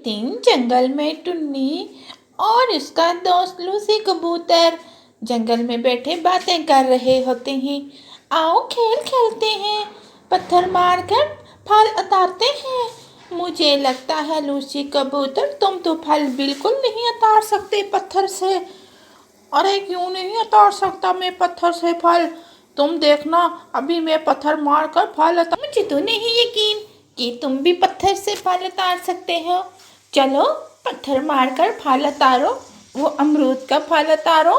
दिन जंगल में टुन्नी और उसका दोस्त लूसी कबूतर जंगल में बैठे बातें कर रहे होते हैं। आओ खेल खेलते हैं, पत्थर मारकर फल उतारते हैं। मुझे लगता है लूसी कबूतर तुम तो फल बिल्कुल नहीं उतार सकते पत्थर से। अरे क्यों नहीं उतार सकता मैं पत्थर से फल? तुम देखना, अभी मैं पत्थर मारकर फल उतार। मुझे तो नहीं यकीन कि तुम भी पत्थर से फल उतार सकते हो। चलो पत्थर मारकर फल उतारो, वो अमरूद का फल उतारो।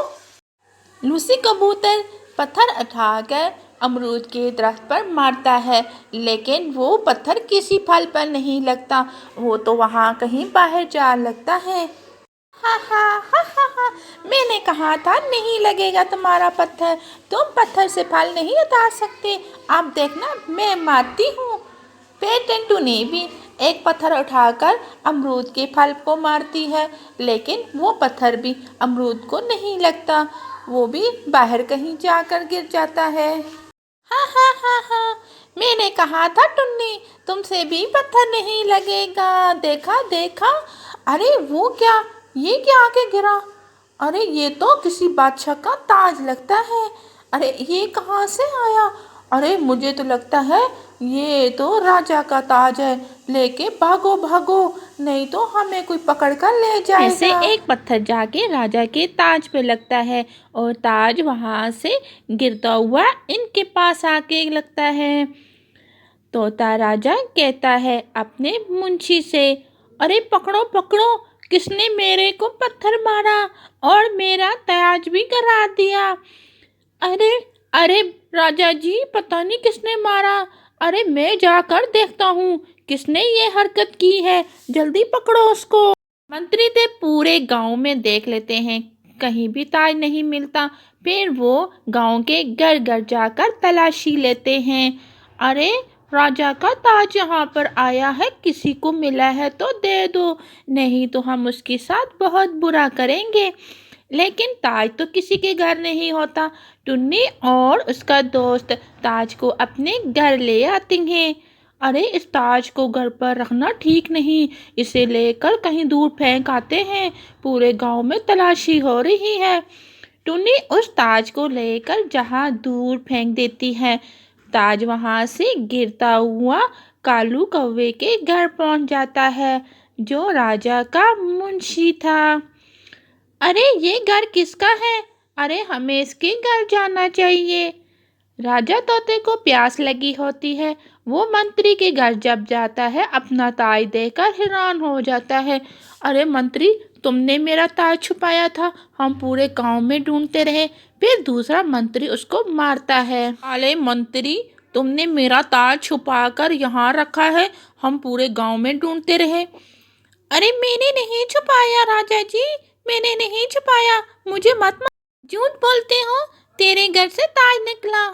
लूसी कबूतर पत्थर उठाकर अमरूद के दरख्त पर मारता है, लेकिन वो पत्थर किसी फल पर नहीं लगता। वो तो वहाँ कहीं बाहर जा लगता है। हा हा हा हा हा, मैंने कहा था नहीं लगेगा तुम्हारा पत्थर, तुम पत्थर से फल नहीं उतार सकते। आप देखना मैं मारती हूँ। फिर टिंटू ने भी एक पत्थर उठाकर अमरूद के फल को मारती है, लेकिन वो पत्थर भी अमरूद को नहीं लगता। वो भी बाहर कहीं जाकर गिर जाता है। हा हा हा हा, मैंने कहा था टुन्नी तुमसे भी पत्थर नहीं लगेगा। देखा देखा, अरे वो क्या, ये क्या आके गिरा? अरे ये तो किसी बादशाह का ताज लगता है। अरे ये कहाँ से आया? अरे मुझे तो लगता है ये तो राजा का ताज है। लेके भागो भागो, नहीं तो हमें कोई पकड़ कर ले जाएगा। ऐसे एक पत्थर जाके राजा के ताज पे लगता है और ताज वहां से गिरता हुआ इनके पास आके लगता है। तोता राजा कहता है अपने मुंशी से, अरे पकड़ो पकड़ो, किसने मेरे को पत्थर मारा और मेरा ताज भी गिरा दिया। अरे अरे राजा जी, पता नहीं किसने मारा। अरे मैं जाकर देखता हूँ किसने ये हरकत की है, जल्दी पकड़ो उसको। मंत्री तो पूरे गांव में देख लेते हैं, कहीं भी ताज नहीं मिलता। फिर वो गांव के घर घर जाकर तलाशी लेते हैं। अरे राजा का ताज यहाँ पर आया है, किसी को मिला है तो दे दो, नहीं तो हम उसके साथ बहुत बुरा करेंगे। लेकिन ताज तो किसी के घर नहीं होता। टुन्नी और उसका दोस्त ताज को अपने घर ले आते हैं। अरे इस ताज को घर पर रखना ठीक नहीं, इसे लेकर कहीं दूर फेंक आते हैं। पूरे गांव में तलाशी हो रही है। टुन्नी उस ताज को लेकर जहां दूर फेंक देती है। ताज वहां से गिरता हुआ कालू कौवे के घर पहुंच जाता है, जो राजा का मुंशी था। अरे ये घर किसका है? अरे हमें इसके घर जाना चाहिए। राजा तोते को प्यास लगी होती है। वो मंत्री के घर जब जाता है, अपना ताज देखकर हैरान हो जाता है। अरे मंत्री, तुमने मेरा ताज छुपाया था, हम पूरे गांव में ढूंढते रहे। फिर दूसरा मंत्री उसको मारता है। अरे मंत्री, तुमने मेरा ताज छुपा कर यहाँ रखा है, हम पूरे गांव में ढूंढते रहे। अरे मैंने नहीं छुपाया राजा जी, मैंने नहीं छुपाया, मुझे मत मार। झूठ बोलते हो, तेरे घर से ताज निकला।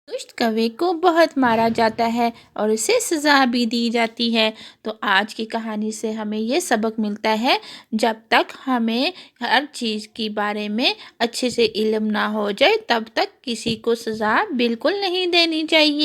दुष्ट कौवे को बहुत मारा जाता है और उसे सज़ा भी दी जाती है। तो आज की कहानी से हमें ये सबक मिलता है, जब तक हमें हर चीज़ के बारे में अच्छे से इल्म ना हो जाए, तब तक किसी को सज़ा बिल्कुल नहीं देनी चाहिए।